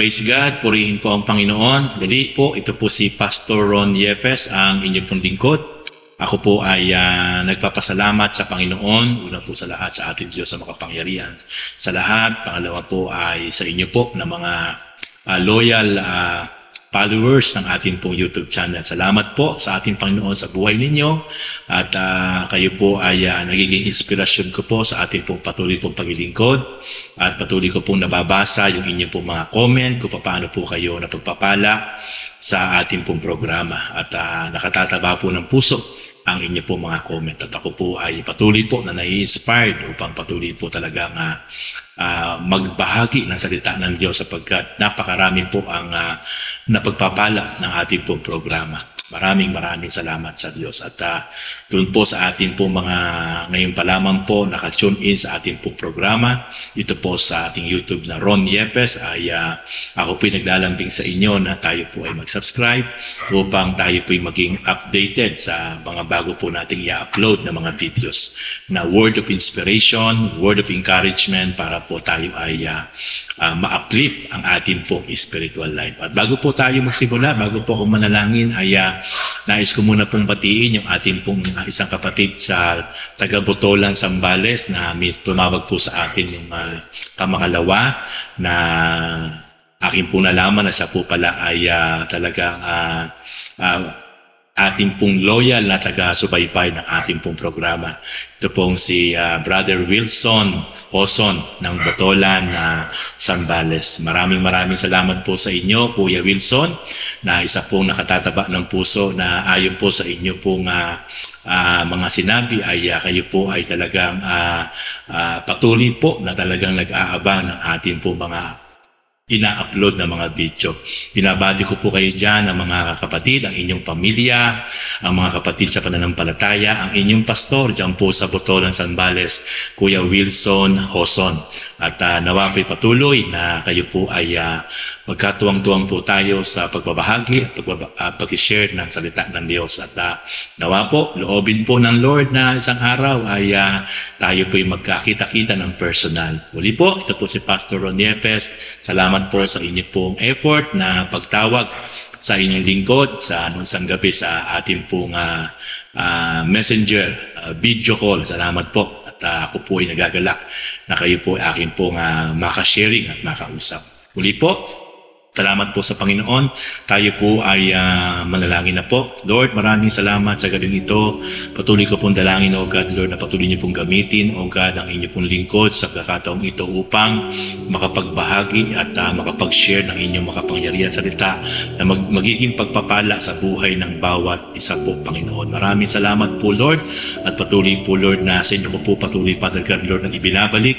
Praise God, purihin po ang Panginoon. Dali po, ito po si Pastor Ron Yepes, ang inyong pong lingkod. Ako po ay nagpapasalamat sa Panginoon. Una po sa lahat sa ating Diyos sa makapangyarihan. Sa lahat, pangalawa po ay sa inyo po na mga loyal followers ng ating pong YouTube channel. Salamat po sa ating Panginoon sa buhay ninyo at kayo po ay nagiging inspirasyon ko po sa ating pong patuloy pong paglilingkod at patuloy ko pong nababasa yung inyong pong mga comment kung paano po kayo napagpapala sa ating pong programa at nakatataba po ng puso ang inyo po mga comment at ako po ay patuloy po na nai-inspired upang patuloy po talagang magbahagi ng salita ng Diyos sapagkat napakarami po ang napagpapala ng ating pong programa. Maraming salamat sa Diyos at doon po sa ating pong mga ngayon pa lamang po naka-tune in sa ating pong programa ito po sa ating YouTube na Ron Yepes ay ako po naglalambing sa inyo na tayo po ay mag-subscribe upang tayo po ay maging updated sa mga bago po nating i-upload na mga videos na word of inspiration, word of encouragement para po tayo ay ma-uplift ang ating pong spiritual life. At bago po tayo magsimula, bago po ako manalangin ay nais ko muna pong batiin yung ating pong isang kapatid sa taga-Botolan, Zambales na may tumawag po sa akin yung kamakalawa na akin po nalaman na siya po pala ay talagang ating pong loyal na taga-subaybay ng ating pong programa. Ito pong si Brother Wilson Oson ng Botolan, Zambales. Maraming salamat po sa inyo, Kuya Wilson, na isa pong nakatataba ng puso na ayon po sa inyo pong mga sinabi ay kayo po ay talagang patuloy po na talagang nag-aabang ng ating po mga ina-upload na mga video. Binabati ko po kayo dyan, ang mga kapatid, ang inyong pamilya, ang mga kapatid sa pananampalataya, ang inyong pastor dyan po sa Botolan, Zambales, Kuya Wilson Oson. At nawa po'y patuloy na kayo po ay magkatuwang-tuwang po tayo sa pagbabahagi at pag-share ng salita ng Diyos. At nawa po, loobin po ng Lord na isang araw ay tayo po'y magkakita-kita ng personal. Muli po, ito po si Pastor Ron Yepes. Salamat po sa inyo pong effort na pagtawag sa inyong lingkod sa isang gabi sa ating pong messenger video call. Salamat po at ako po ay nagagalak na kayo po ay akin pong makasharing at makausap. Muli po, salamat po sa Panginoon. Tayo po ay manalangin na po. Lord, maraming salamat sa galing ito. Patuloy ko pong dalangin, O God, Lord, na patuloy niyo pong gamitin, O God, ang inyo pong lingkod sa pagkakataong ito upang makapagbahagi at makapag-share ng inyong makapangyarihan salita na magiging pagpapala sa buhay ng bawat isa po, Panginoon. Maraming salamat po, Lord, at patuloy po, Lord, na sa inyo ko po patuloy, Father God, Lord, na ibinabalik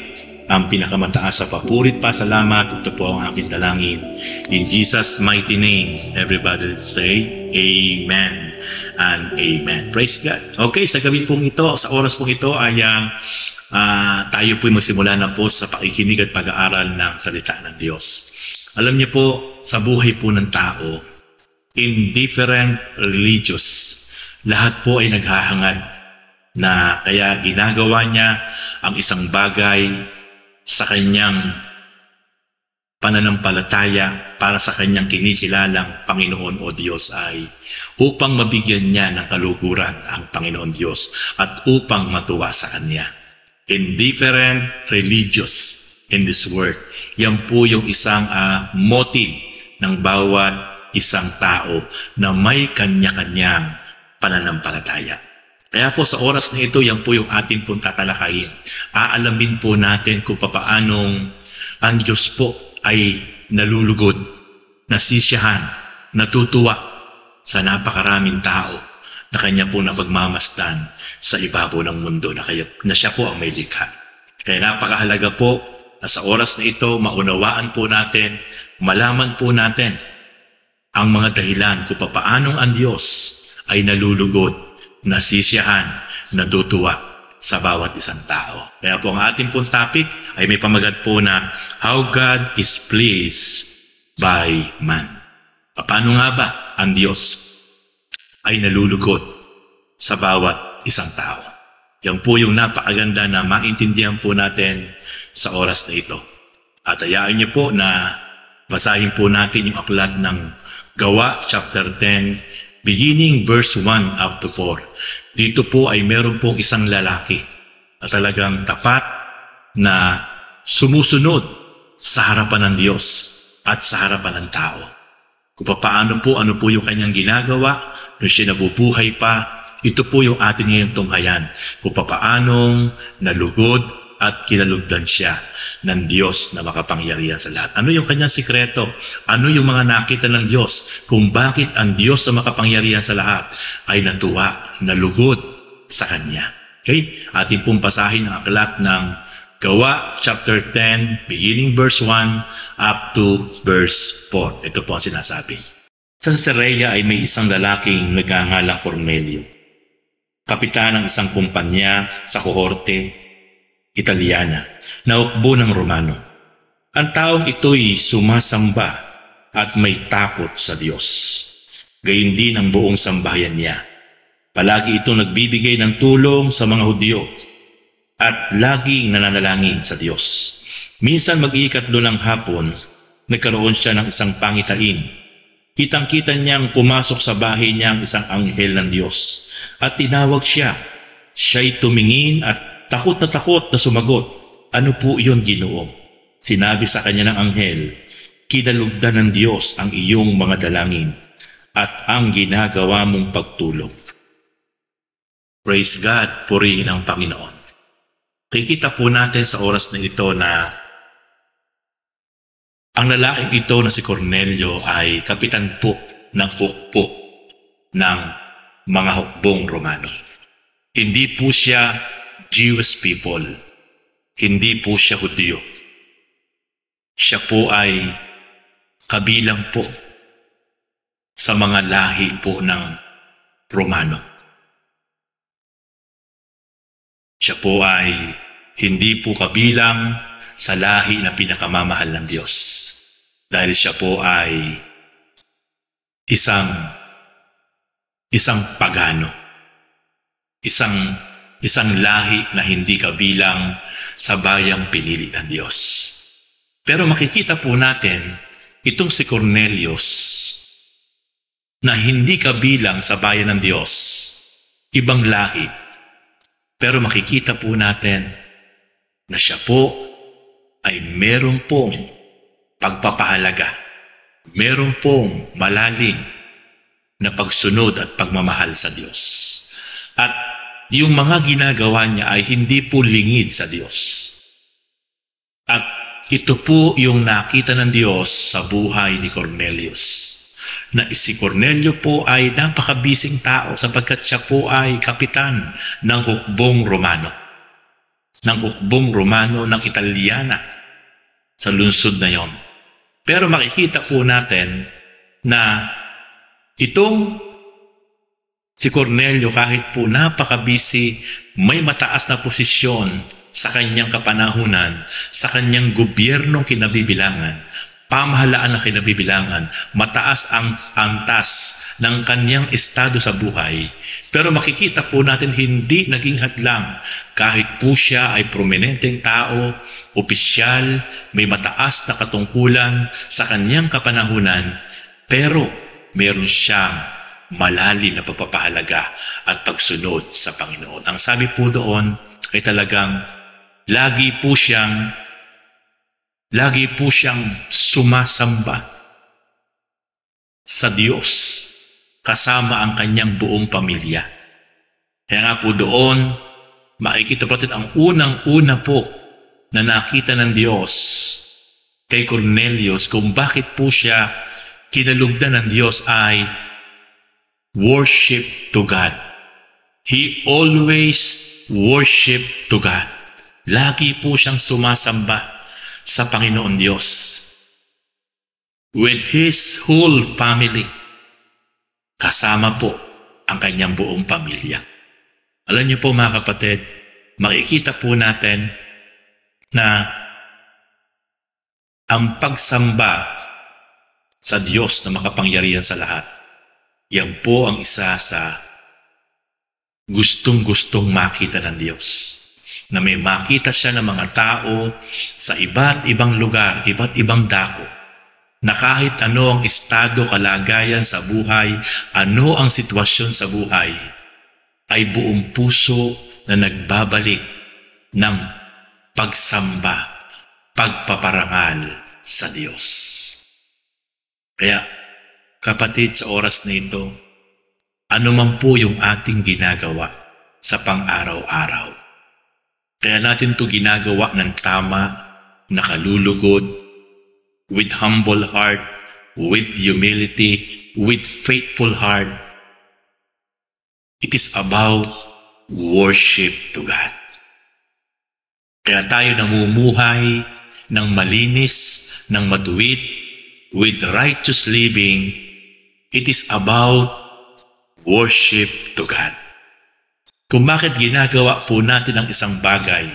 ang pinakamataas sa papurit pa. Salamat. Ito po ang aking dalangin. In Jesus' mighty name, everybody say Amen and Amen. Praise God. Okay, sa gabi pong ito, sa oras pong ito ay tayo po'y magsimula na po sa pakikinig at pag-aaral ng salita ng Diyos. Alam niyo po, sa buhay po ng tao, in different religious, lahat po ay naghahangad na kaya ginagawa niya ang isang bagay sa kanyang pananampalataya para sa kanyang kinikilalang Panginoon o Diyos ay upang mabigyan niya ng kaluguran ang Panginoon Diyos at upang matuwa sa Kanya. Indifferent religious in this world. Yan po yung isang motive ng bawat isang tao na may kanya-kanyang pananampalataya. Kaya po sa oras na ito, yan po yung ating pong tatalakayin. Aalamin po natin kung paanong ang Diyos po ay nalulugod, nasisiyahan, natutuwa sa napakaraming tao na Kanya po napagmamasdan sa ibabaw ng mundo na Siya po ang may likha. Kaya napakahalaga po na sa oras na ito, maunawaan po natin, malaman po natin ang mga dahilan kung paanong ang Diyos ay nalulugod, nasisiyahan, natutuwa sa bawat isang tao. Kaya po ang ating pong topic ay may pamagat po na How God is Pleased by Man. Paano nga ba ang Diyos ay nalulugod sa bawat isang tao? Yan po yung napakaganda na maintindihan po natin sa oras na ito. At hayaan niyo po na Basahin po natin yung aklat ng Gawa chapter 10, beginning verse 1 up to 4. Dito po ay meron pong isang lalaki na talagang tapat na sumusunod sa harapan ng Diyos at sa harapan ng tao. Kung paano po, ano po yung kanyang ginagawa nung siya nabubuhay pa, ito po yung atin ngayong tunghayan. Kung paanong nalugod at kinalugdan siya ng Diyos na makapangyarihan sa lahat. Ano yung kanyang sikreto? Ano yung mga nakita ng Diyos? Kung bakit ang Diyos na makapangyarihan sa lahat ay natuwa, nalugod sa Kanya. Okay? Atin pong basahin ang aklat ng Gawa chapter 10, beginning verse 1 up to verse 4. Ito po ang sinasabi. Sa Cesarea ay may isang lalaking nagngangalang Cornelio, kapitan ng isang kumpanya sa kohorte Italiana na hukbo ng Romano. Ang taong ito'y sumasamba at may takot sa Diyos. Gayon din ang buong sambahayan niya. Palagi itong nagbibigay ng tulong sa mga Hudyo at laging nananalangin sa Diyos. Minsan mag-iikatlo ng hapon, nagkaroon siya ng isang pangitain. Kitang-kita niyang pumasok sa bahay niya ang isang anghel ng Diyos at tinawag siya. Siya'y tumingin at takot na sumagot. Ano po iyon, Ginoo? Sinabi sa kanya ng anghel, kinalugdan ng Diyos ang iyong mga dalangin at ang ginagawa mong pagtulong. Praise God, purihin ang Panginoon. Kikita po natin sa oras na ito na ang lalaking ito na si Cornelio ay kapitan po ng hukbo ng mga hukbong Romano. Hindi po siya Jewish people. Hindi po siya Hudyo. Siya po ay kabilang po sa mga lahi po ng Romano. Siya po ay hindi po kabilang sa lahi na pinakamamahal ng Diyos. Dahil siya po ay isang pagano. Isang lahi na hindi kabilang sa bayang pinili ng Diyos. Pero makikita po natin itong si Cornelius na hindi kabilang sa bayan ng Diyos, ibang lahi. Pero makikita po natin na siya po ay meron pong pagpapahalaga, meron pong malalim na pagsunod at pagmamahal sa Diyos. At yung mga ginagawa niya ay hindi po lingid sa Diyos. At ito po yung nakita ng Diyos sa buhay ni Cornelius. Na si Cornelio po ay napakabising tao sapagkat siya po ay kapitan ng hukbong Romano. Ng hukbong Romano ng Italiana sa lungsod na yon. Pero makikita po natin na itong si Cornelio, kahit po napakabisi, may mataas na posisyon sa kanyang kapanahunan, sa kanyang gobyernong kinabibilangan, pamahalaan na kinabibilangan, mataas ang antas ng kanyang estado sa buhay. Pero makikita po natin hindi naging hadlang kahit po siya ay prominenteng tao, opisyal, may mataas na katungkulan sa kanyang kapanahunan, pero meron siyang malalim na pagpapahalaga at pagsunod sa Panginoon. Ang sabi po doon ay talagang lagi po siyang sumasamba sa Diyos kasama ang kanyang buong pamilya. Kaya nga po doon, makikita po natin ang unang-una po na nakita ng Diyos kay Cornelius kung bakit po siya kinalugdan ng Diyos ay worship to God. He always worship to God. Lagi po siyang sumasamba sa Panginoon Diyos. With his whole family. Kasama po ang kanyang buong pamilya. Alam niyo po mga kapatid, makikita po natin na ang pagsamba sa Diyos na makapangyarihan sa lahat, yan po ang isa sa gustong-gustong makita ng Diyos. Na may makita siya ng mga tao sa iba't ibang lugar, iba't ibang dako, na kahit ano ang estado, kalagayan sa buhay, ano ang sitwasyon sa buhay, ay buong puso na nagbabalik ng pagsamba, pagpaparangal sa Diyos. Kaya, kapatid, sa oras na ito, ano man po yung ating ginagawa sa pang-araw-araw, kaya natin to ginagawa ng tama, nakalulugod, with humble heart, with humility, with faithful heart. It is about worship to God. Kaya tayo namumuhay ng malinis, ng matuwid, with righteous living. It is about worship to God. Kung bakit ginagawa po natin ang isang bagay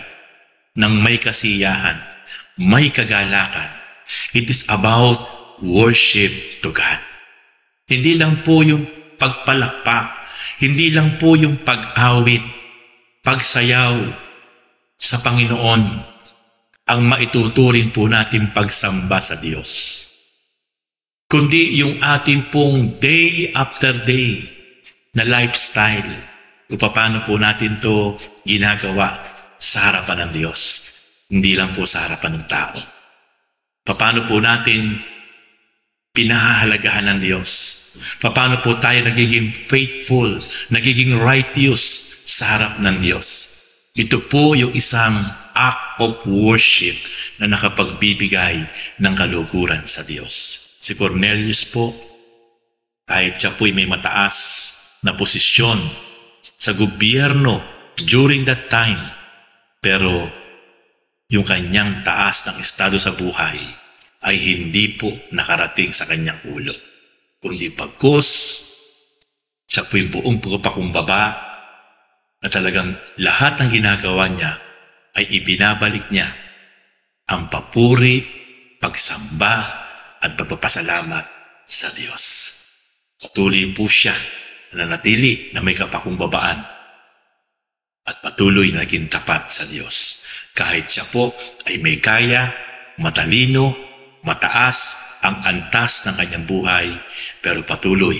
ng may kasiyahan, may kagalakan, it is about worship to God. Hindi lang po yung pagpalakpak, hindi lang po yung pag-awit, pagsayaw sa Panginoon ang maituturing po natin pagsamba sa Diyos, kundi yung ating pong day after day na lifestyle, kung paano po natin to ginagawa sa harapan ng Diyos, hindi lang po sa harapan ng tao. Paano po natin pinahahalagahan ng Diyos? Paano po tayo nagiging faithful, nagiging righteous sa harap ng Diyos? Ito po yung isang act of worship na nakapagbibigay ng kaluguran sa Diyos. Si Cornelius po, kahit siya po'y may mataas na posisyon sa gobyerno during that time, pero yung kanyang taas ng estado sa buhay ay hindi po nakarating sa kanyang ulo, kundi pagkus siya po'y buong pagpakumbaba na talagang lahat ng ginagawa niya ay ibinabalik niya ang papuri, pagsamba at pagpapasalamat sa Diyos. Patuloy po siya na nanatili na may kapakumbabaan at patuloy na naging tapat sa Diyos. Kahit siya po ay may kaya, matalino, mataas ang antas ng kanyang buhay, pero patuloy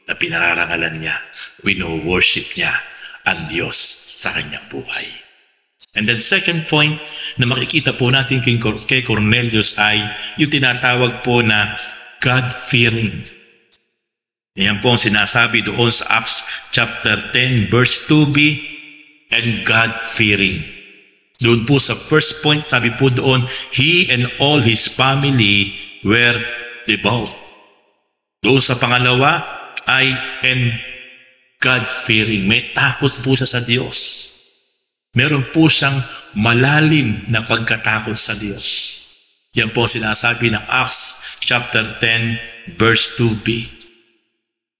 na pinararangalan niya, wino-worship niya ang Diyos sa kanyang buhay. And then second point na makikita po natin kay Cornelius ay yung tinatawag po na God-fearing. Yan po ang sinasabi doon sa Acts chapter 10 verse 2b, and God-fearing. Doon po sa first point, sabi po doon, he and all his family were devout. Doon sa pangalawa ay and God-fearing. May takot po siya sa Diyos. Meron po siyang malalim na pagkatakot sa Diyos. Yan po sinasabi ng Acts chapter 10 verse 2b.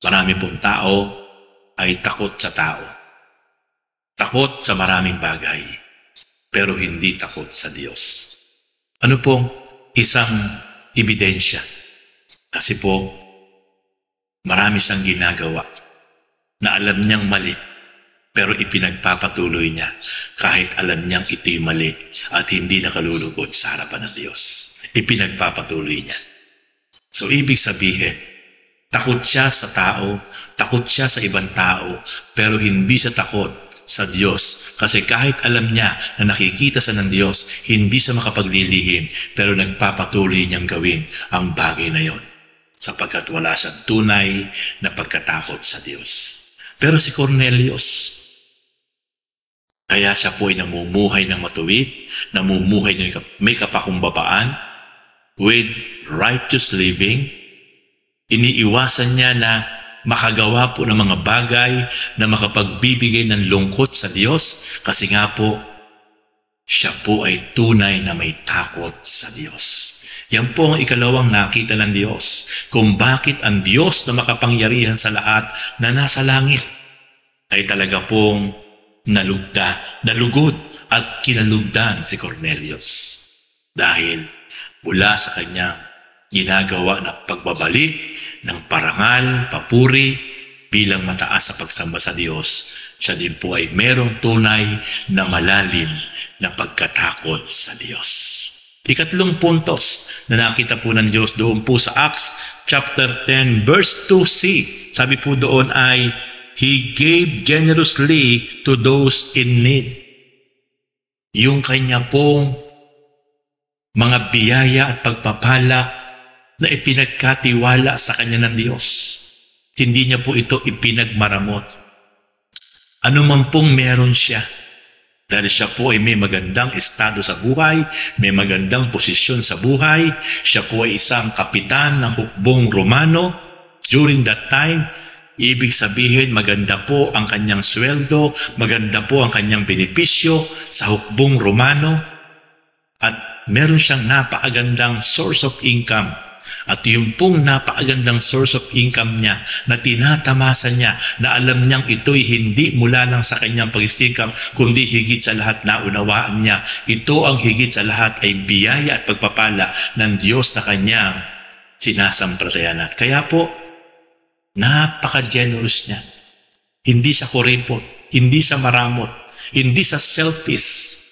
Marami pong tao ay takot sa tao. Takot sa maraming bagay, pero hindi takot sa Diyos. Ano pong isang ebidensya? Kasi po, marami siyang ginagawa na alam niyang mali, pero ipinagpapatuloy niya kahit alam niyang ito'y mali at hindi nakalulugod sa harapan ng Diyos. Ipinagpapatuloy niya. So, ibig sabihin, takot siya sa tao, takot siya sa ibang tao, pero hindi siya takot sa Diyos. Kasi kahit alam niya na nakikita sa ng Diyos, hindi siya makapaglilihim, pero nagpapatuloy niyang gawin ang bagay na yon, sapagkat wala siyang tunay na pagkatakot sa Diyos. Pero si Cornelius, kaya siya po ay namumuhay ng matuwid, namumuhay ng may kapakumbabaan, with righteous living. Iniiwasan niya na makagawa po ng mga bagay na makapagbibigay ng lungkot sa Diyos, kasi nga po, siya po ay tunay na may takot sa Diyos. Yan po ang ikalawang nakita ng Diyos, kung bakit ang Diyos na makapangyarihan sa lahat na nasa langit ay talaga pong nalugod at kinalugdan si Cornelius. Dahil mula sa kanyang ginagawa na pagbabalik ng parangal, papuri, bilang mataas sa pagsamba sa Diyos, siya din po ay merong tunay na malalim na pagkatakot sa Diyos. Ikatlong puntos na nakita po ng Diyos doon po sa Acts chapter 10 verse 2c. Sabi po doon ay, He gave generously to those in need. Yung kanya pong mga biyaya at pagpapala na ipinagkatiwala sa kanya ng Diyos. Hindi niya po ito ipinagmaramot. Ano man pong meron siya. Dahil siya po ay may magandang estado sa buhay, may magandang posisyon sa buhay, siya po ay isang kapitan ng hukbong Romano. During that time, ibig sabihin maganda po ang kanyang sweldo, maganda po ang kanyang benepisyo sa hukbong Romano, at meron siyang napakagandang source of income. At yung pong napakagandang source of income niya na tinatamasa niya, na alam niyang ito'y hindi mula lang sa kanyang pagsisikap, kundi higit sa lahat na unawaan niya, ito ang higit sa lahat ay biyaya at pagpapala ng Diyos na kanyang sinasampalatayanan. Kaya po, napaka-generous niya. Hindi siya kuripot, hindi siya maramot, hindi siya selfish.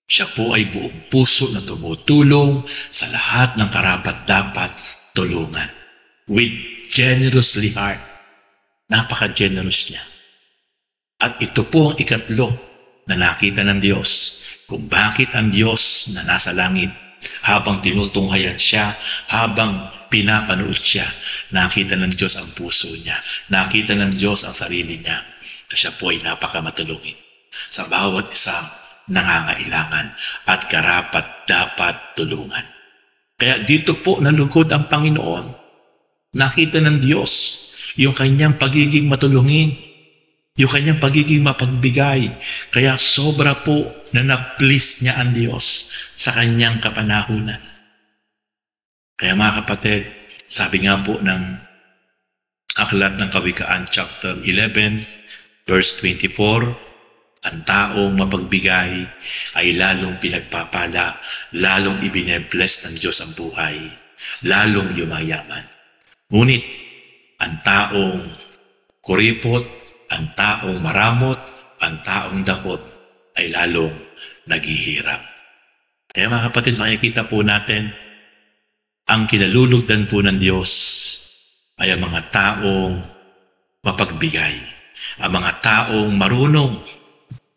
Siya po ay buong puso na tumutulong sa lahat ng karapat-dapat tulungan. With generously heart. Napaka-generous niya. At ito po ang ikatlo na nakita ng Diyos. Kung bakit ang Diyos na nasa langit, habang tinutunghayan siya, habang pinapanood siya, nakita ng Diyos ang puso niya. Nakita ng Diyos ang sarili niya. Na siya po ay napakamatulungin sa bawat isang nangangailangan at karapat dapat tulungan. Kaya dito po nalugod ang Panginoon. Nakita ng Diyos yung kanyang pagiging matulungin, yung kanyang pagiging mapagbigay. Kaya sobra po na na-please niya ang Diyos sa kanyang kapanahunan. Kaya mga kapatid, sabi nga po ng Aklat ng Kawikaan chapter 11 verse 24, ang taong mapagbigay ay lalong pinagpapala, lalong ibinebless ng Diyos ang buhay, lalong yumayaman. Ngunit, ang taong kuripot, ang taong maramot, ang taong dakot, ay lalong naghihirap. Kaya mga kapatid, makikita po natin, ang kinalulugdan po ng Diyos ay ang mga taong mapagbigay, ang mga taong marunong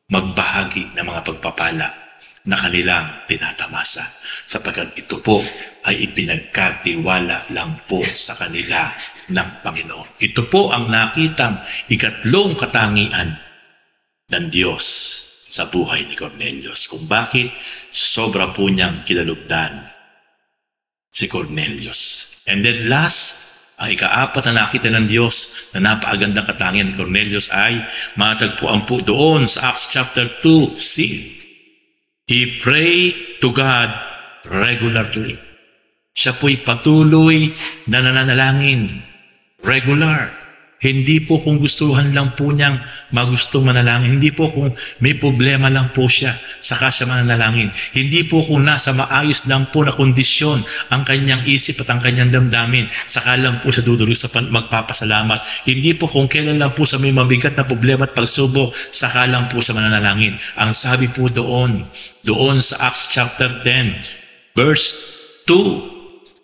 magbahagi ng mga pagpapala na kanilang tinatamasa, sapagkat ito po ay ipinagkatiwala lang po sa kanila ng Panginoon. Ito po ang nakitang ikatlong katangian ng Diyos sa buhay ni Cornelius, kung bakit sobra po niyang kinalugdan si Cornelius. And then last, ang ikaapat na nakita ng Diyos na napakagandang katangian ni Cornelius ay matagpuan po doon sa Acts chapter 2. See, he prayed to God regularly. Siya po'y patuloy na nananalangin. Regular. Hindi po kung gustuhan lang po niyang magustong manalangin. Hindi po kung may problema lang po siya, saka siya manalangin. Hindi po kung nasa maayos lang po na kondisyon ang kanyang isip at ang kanyang damdamin, saka lang po siya duduloy sa magpapasalamat. Hindi po kung kailan lang po sa may mabigat na problema at pagsubok, saka lang po siya manalangin. Ang sabi po doon sa Acts chapter 10, verse 2,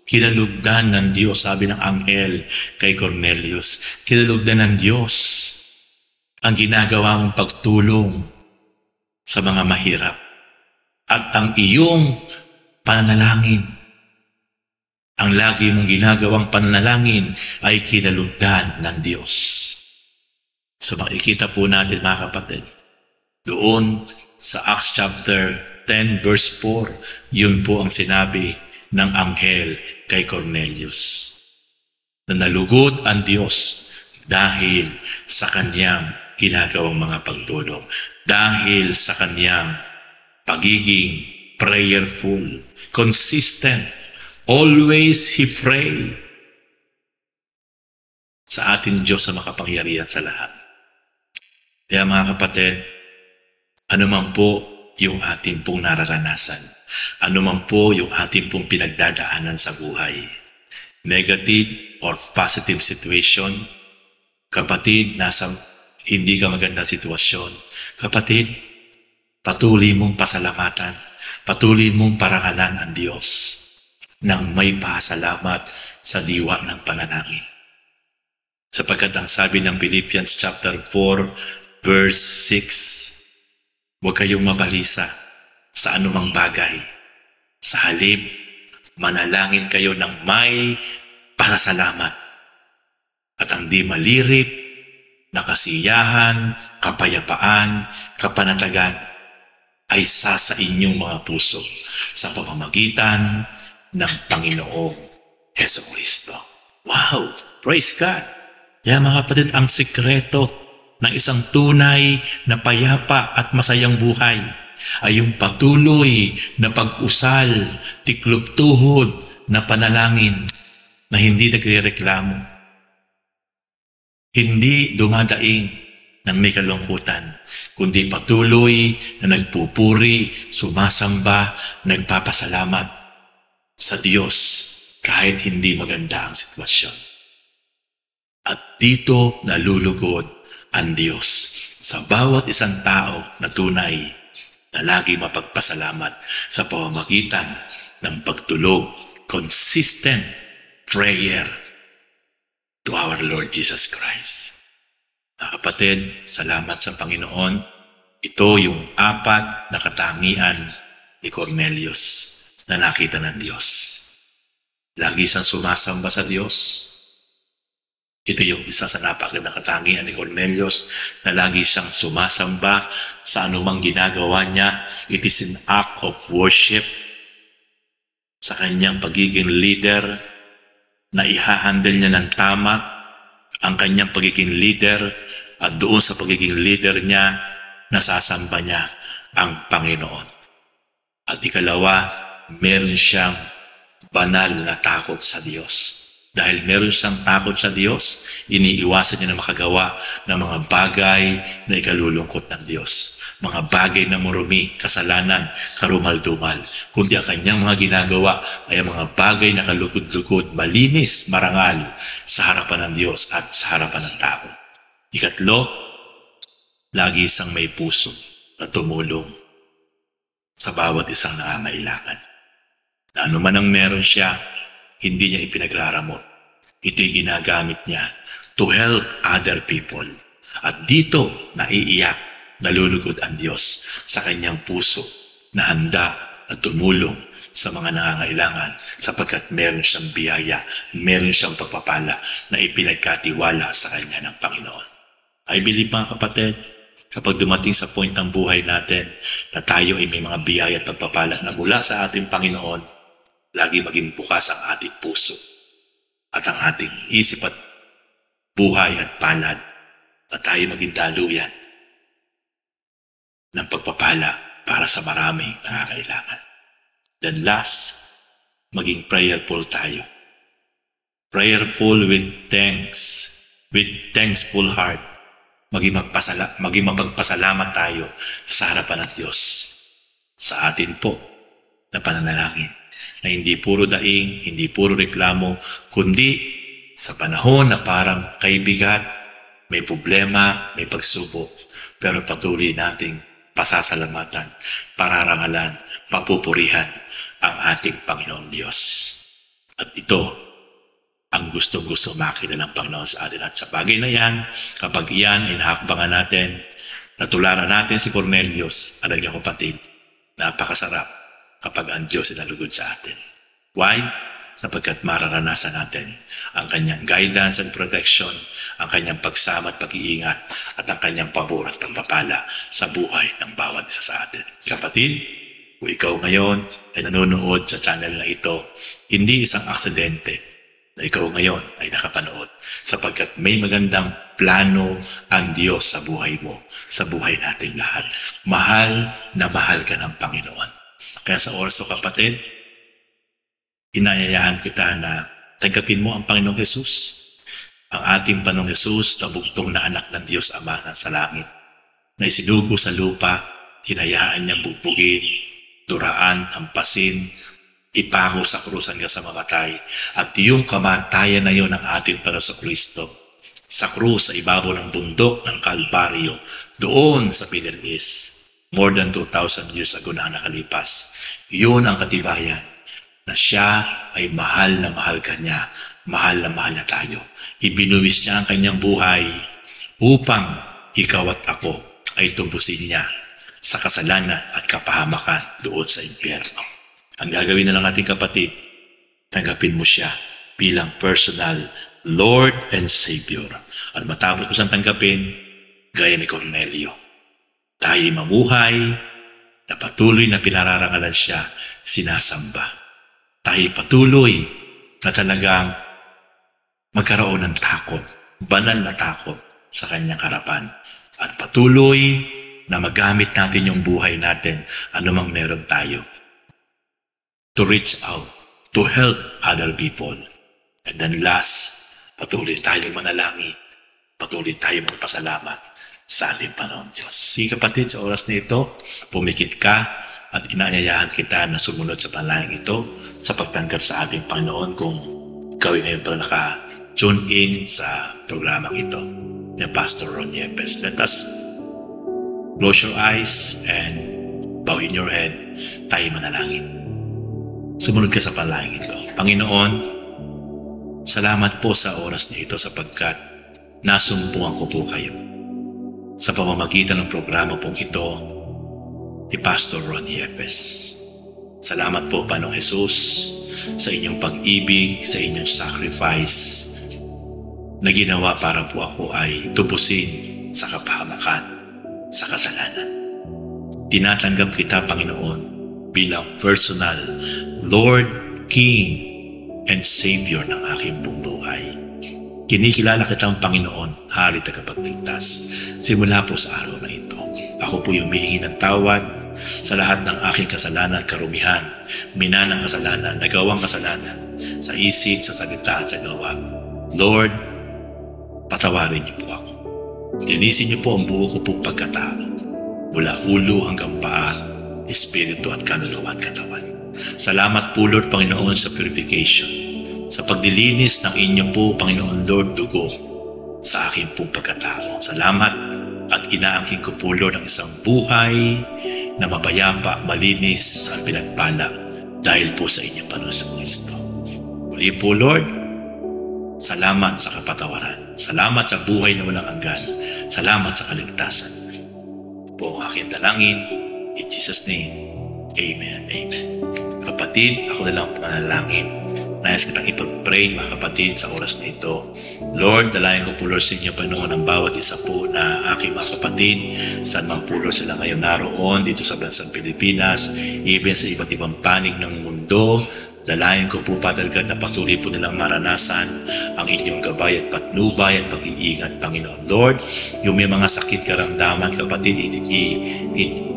kinalugdan ng Diyos, sabi ng anghel kay Cornelius, kinalugdan ng Diyos ang ginagawa mong pagtulong sa mga mahirap at ang iyong pananalangin. Ang lagi mong ginagawang pananalangin ay kinalugdan ng Diyos. So makikita po natin mga kapatid, doon sa Acts chapter 10 verse 4, yun po ang sinabi ng anghel kay Cornelius, na nalugod ang Diyos dahil sa kanyang ginagawang mga pagtulong, dahil sa kanyang pagiging prayerful, consistent, always he pray sa ating Diyos na makapangyarihan sa lahat. Kaya mga kapatid, ano man po yung ating pong nararanasan, ano man po yung ating pong pinagdadaanan sa buhay, negative or positive situation, kapatid, nasa hindi ka magandang sitwasyon, kapatid, Patuloy mong pasalamatan, patuloy mong parangalan ang Diyos nang may pasalamat sa diwa ng panalangin. Sapagkat ang sabi ng Philippians chapter 4, verse 6, huwag kayong mabalisa sa anumang bagay. Sa halip, manalangin kayo ng may pasasalamat at ang di malirip na kasiyahan, kapayapaan, kapanatagan ay sa inyong mga puso sa pamamagitan ng Panginoong Jesucristo. Wow! Praise God! Kaya mga kapatid, ang sikreto ng isang tunay na payapa at masayang buhay ay yung patuloy na pag-usal, tiklop-tuhod na panalangin na hindi nagrereklamo, hindi dumadaing ng may kalungkutan, kundi patuloy na nagpupuri, sumasamba, nagpapasalamat sa Diyos kahit hindi maganda ang sitwasyon. At dito nalulugod ang Diyos sa bawat isang tao na tunay na lagi mapagpasalamat sa pamamagitan ng pagtulog, consistent prayer to our Lord Jesus Christ. Mga kapatid, salamat sa Panginoon. Ito yung 4 na katangian ni Cornelius na nakita ng Diyos. Lagi siyang sumasamba sa Diyos. Ito yung isa sa napakagandang katangian ni Cornelius na lagi siyang sumasamba sa anumang ginagawa niya. It is an act of worship sa kanyang pagiging leader na ihahandle niya ng tama ang kanyang pagiging leader at doon sa pagiging leader niya, nasasamba niya ang Panginoon. At ikalawa, meron siyang banal na takot sa Diyos. Dahil meron siyang takot sa Diyos, iniiwasan niya na makagawa ng mga bagay na ikalulungkot ng Diyos. Mga bagay na marumi, kasalanan, karumal-dumal. Kundi ang kanyang mga ginagawa ay mga bagay na kalugod-lugod, malinis, marangal sa harapan ng Diyos at sa harapan ng tao. Ikatlo, lagi siyang may puso na tumulong sa bawat isang nangangailangan. Na anuman ang meron siya, hindi niya ipinaglaramot. Ito'y ginagamit niya to help other people. At dito, naiiyak, nalulugod ang Diyos sa kanyang puso na handa na tumulong sa mga nangangailangan sapagkat meron siyang biyaya, meron siyang pagpapala na ipinagkatiwala sa kanya ng Panginoon. I believe mga kapatid, kapag dumating sa point ng buhay natin na tayo ay may mga biyaya at pagpapala na mula sa ating Panginoon, lagi maging bukas ang ating puso at ang ating isip at buhay at palad at tayo maging daluyan ng pagpapala para sa maraming nangangailangan. Then last, maging prayerful tayo. Prayerful with thanks, with thankful heart. Maging mapagpasalamat tayo sa harapan ng Diyos sa atin po na pananalangin. Na hindi puro daing, hindi puro reklamo, kundi sa panahon na parang kaibigan, may problema, may pagsubok, pero patuloy nating pasasalamatan, pararangalan, papupurihan ang ating Panginoon Diyos. At ito ang gustong-gusto makita ng Panginoon sa atin. At sa bagay na yan, kapag iyan ay nahakbangan natin, natularan natin si Cornelius, alam niyo kapatid, napakasarap kapag ang Diyos ay nalugod sa atin. Why? Sapagkat mararanasan natin ang kanyang guidance and protection, ang kanyang pagsama at pag-iingat, at ang kanyang pabor at pagpapala sa buhay ng bawat isa sa atin. Kapatid, kung ikaw ngayon ay nanonood sa channel na ito, hindi isang aksidente na ikaw ngayon ay nakapanood sapagkat may magandang plano ang Diyos sa buhay mo, sa buhay natin lahat. Mahal na mahal ka ng Panginoon. Kaya sa oras to kapatid, inayayahan kita na tanggapin mo ang Panginoong Jesus. Ang ating Panginoong Jesus na bugtong na anak ng Diyos Ama ng sa langit, na isinugo sa lupa, hinayaan niyang bugbugin, duraan, hampasin, ipako sa krus hanggang sa mamatay. At yung kamatayan na yun ng ating Panginoong Kristo, sa krus sa ibabaw ng bundok ng Kalbaryo, doon sa Middle East, more than 2,000 years ago na nakalipas. Yun ang katibayan na siya ay mahal na mahal ka niya, mahal na mahal niya tayo. Ibinuwis niya ang kanyang buhay upang ikaw at ako ay tubusin niya sa kasalanan at kapahamakan doon sa impyerno. Ang gagawin na lang natin kapatid, tanggapin mo siya bilang personal Lord and Savior. At matapos mo siyang tanggapin, gaya ni Cornelio, tayo mamuhay na patuloy na pinararangalan siya, sinasamba. Tayo patuloy na talagang magkaroon ng takot, banal na takot sa kanyang harapan. At patuloy na magamit natin yung buhay natin, anumang meron tayo, to reach out, to help other people. And then last, patuloy tayong manalangin, patuloy tayong magpasalamat sa ating Panginoon Diyos. Sige kapatid, sa oras na ito, pumikit ka at inaanyayahan kita na sumunod sa panalangin ito sa pagtanggap sa ating Panginoon kung ikaw ngayon pa naka-tune in sa programang ito ni Pastor Ron Yepes. Let us close your eyes and bow in your head. Tayo manalangin. Sumunod ka sa panalangin ito. Panginoon, salamat po sa oras na ito sapagkat nasumpungan ko po kayo sa pamamagitan ng programa pong ito ni Pastor Ron Yepes. Salamat po, Panginoong Jesus, sa inyong pag-ibig, sa inyong sacrifice na ginawa para po ako ay tubusin sa kapahamakan, sa kasalanan. Tinatanggap kita, Panginoon, bilang personal Lord, King, and Savior ng aking pong buhay. Kinikilala kitang Panginoon, Hari Tagapagligtas, simula po sa araw na ito. Ako po humihingi ng tawad sa lahat ng aking kasalanan at karumihan, minanang kasalanan, nagawang kasalanan, sa isip, sa salita at sa gawa. Lord, patawarin niyo po ako. Linisin niyo po ang buo ko pong pagkatao, mula ulo hanggang paa, espiritu at kaluluwa at katawan. Salamat po, Lord Panginoon, sa purification, sa paglilinis ng inyo po, Panginoon Lord, dugo sa aking pong pagkatao. Salamat at inaangkin ko po, Lord, ang isang buhay na mapayapa, malinis at pinagpala dahil po sa inyo, Panginoon sa Kristo. Muli po, Lord, salamat sa kapatawaran. Salamat sa buhay na walang hanggan. Salamat sa kaligtasan. Ito po ang aking dalangin. In Jesus' name, Amen. Amen. Kapatid, ako na lang panalangin. Nais kitang ipag-pray, mga kapatid, sa oras na ito. Lord, dalayan ko po, Lord, sa inyo, Panginoon, ang bawat isa po na aking mga kapatid, saan man po, Lord, sila ngayon naroon, dito sa bansang Pilipinas, even sa iba't ibang panig ng mundo. Dalayan ko po, Father God, na patuloy po nilang maranasan ang inyong gabay at patnubay at pag-iingat, Panginoon. Lord, yung may mga sakit karamdaman, kapatid,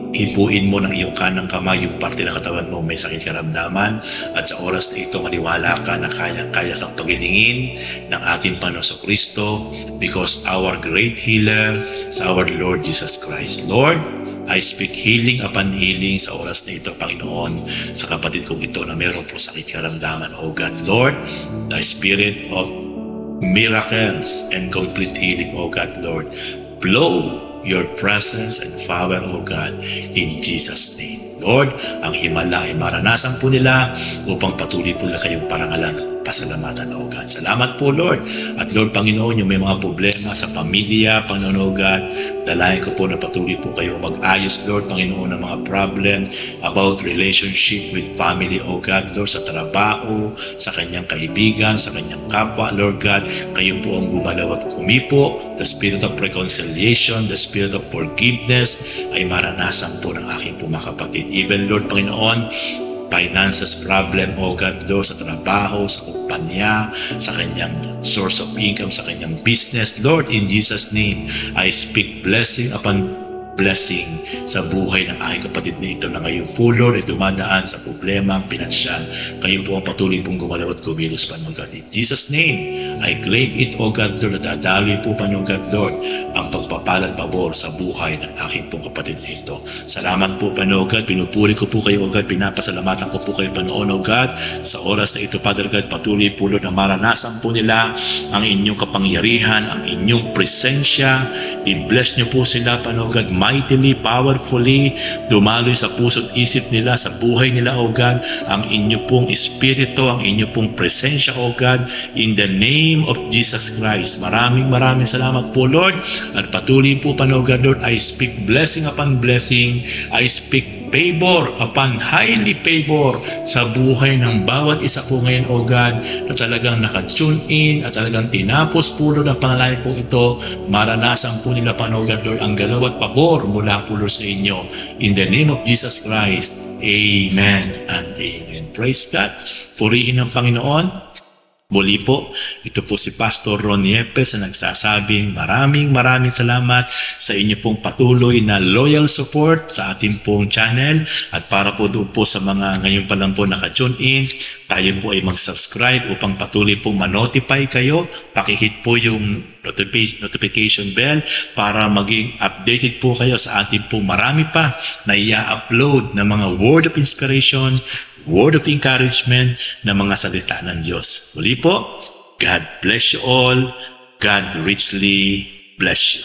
ipuin mo ng iyong kanang kamay yung parte ng katawan mo may sakit karamdaman, at sa oras na ito maniwala ka na kaya kang paginingin ng ating Panginoon sa Kristo, because our great healer is our Lord Jesus Christ. Lord, I speak healing upon healing sa oras na ito, Panginoon, sa kapatid kong ito na mayroon po sakit karamdaman, O God. Lord, the spirit of miracles and complete healing, O God, Lord, blow your presence and power, O God, in Jesus' name. Lord, ang himala ay maranasan po nila upang patuloy po nila kayong parangalan, pasalamatan, O God. Salamat po, Lord. At Lord, Panginoon, yung may mga problema sa pamilya, Panginoon, O God, dalayan ko po na patuloy po kayong mag-ayos, Lord, Panginoon, ng mga problem about relationship with family, O God, Lord, sa trabaho, sa kanyang kaibigan, sa kanyang kapwa, Lord God, kayo po ang gumalaw at kumipo. The spirit of reconciliation, the spirit of forgiveness ay maranasan po ng aking po mga kapatid. Even, Lord, Panginoon, finances problem, O God, Lord, sa trabaho, sa kumpanya, sa kanyang source of income, sa kanyang business. Lord, in Jesus' name, I speak blessing upon blessing sa buhay ng aking kapatid na ito na ngayon po, Lord, ay dumadaan sa problema pinansyal. Kayo po ang patuloy pong gumalaw at kumilos, Panginoon God. In Jesus' name, I claim it, O God, Lord, at dadaloy po, Panginoon God, Lord, ang pagpapalad pabor sa buhay ng aking pong kapatid na ito. Salamat po, Panginoon God. Pinupuri ko po kayo, O God. Pinapasalamatan ko po kayo, Panginoon, O God. Sa oras na ito, Father God, patuloy po, Lord, na maranasan po nila ang inyong kapangyarihan, ang inyong presensya. I-bless niyo po sila, Panginoon God. mightily, powerfully, dumaloy sa puso't isip nila, sa buhay nila, O God, ang inyo pong Espiritu, ang inyo pong presensya, O God, in the name of Jesus Christ. Maraming salamat po, Lord, at patuloy po pa, O God, Lord, I speak blessing upon blessing, I speak favor upon highly favor sa buhay ng bawat isa po ngayon, O God, na talagang naka-tune in at talagang tinapos po, Lord, ang panalangin po ito. Maranasan po nila pa, O God, Lord, ang galaw at pabor mula po, Lord, sa inyo. In the name of Jesus Christ, Amen and Amen. Praise God. Purihin ng Panginoon. Muli po, ito po si Pastor Ron Yepes na nagsasabing maraming salamat sa inyo pong patuloy na loyal support sa ating pong channel, at para po doon po sa mga ngayon pa lang po naka-tune in, tayo po ay mag-subscribe upang patuloy pong ma-notify kayo. Pakihit po yung notification bell para maging updated po kayo sa ating pong marami pa na i-upload na mga word of inspiration, word of encouragement na mga salita ng Diyos. Muli po, God bless you all. God richly bless you.